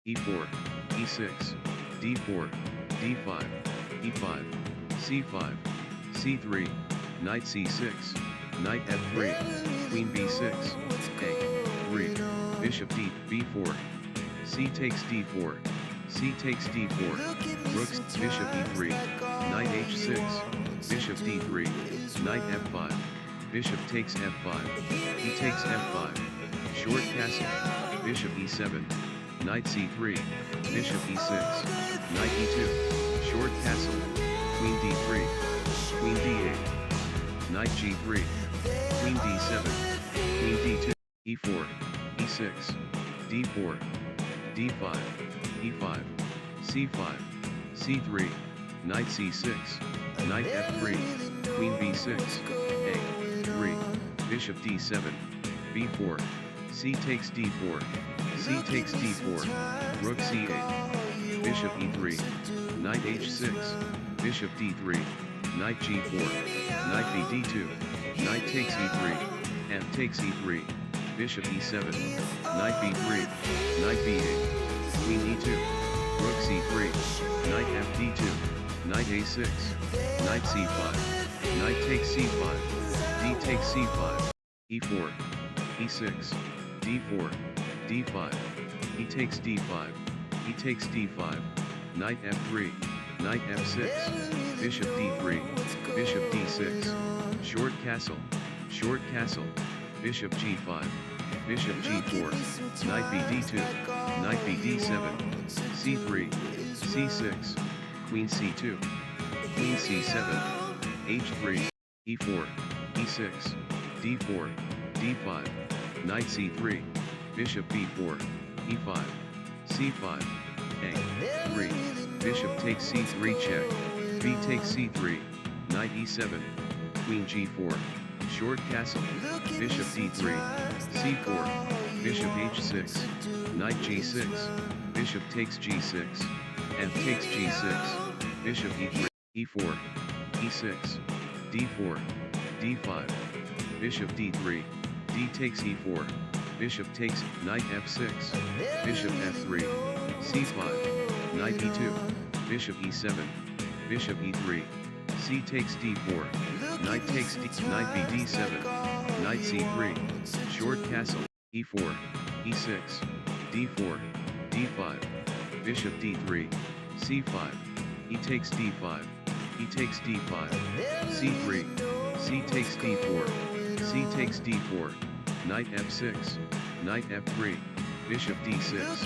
e4, e6, d4, d5, e5, c5, c3, knight c6, knight f3, queen b6, a3, bishop b4, c takes d4, c takes d4, rook bishop e3, knight h6, bishop d3, knight f5, bishop takes f5, he takes f5, short castle, bishop e7, knight c3, bishop e6, knight e2, short castle, queen d3, queen d8, knight g3, queen d7, queen d2, e4, e6, d4, d5, e5, c5, c3, knight c6, knight f3, queen b6, a3, bishop d7, b4, c takes d4, c takes d4, rook c8, bishop e3, knight h6, bishop d3, knight g4, knight b d2, knight takes e3, f takes e3, bishop e7, knight b3, knight b8, queen e2, rook c3, knight fd2, knight a6, knight c5, knight takes c5, d takes c5, e4, e6, d4, d5, he takes d5, he takes d5, knight f3, knight f6, bishop d3, bishop d6, short castle, bishop g5, bishop g4, knight bd2, knight bd7, c3, c6, queen c2, queen c7, h3, e4, e6, d4, d5, knight c3, bishop b4, e5, c5, a3, bishop takes c3 check, b takes c3, knight e7, queen g4, short castle, bishop d3, c4, bishop h6, knight g6, bishop takes g6, f takes g6, bishop e3, e4, e6, d4, d5, bishop d3, d takes e4, bishop takes, knight f6, bishop f3, c5, knight e2, bishop e7, bishop e3, c takes d4, knight takes knight bd7, knight c3, short castle, e4, e6, d4, d5, bishop d3, c5, he takes d5, he takes d5, c3, c takes d4, c takes d4, knight f6, knight f3, bishop d6.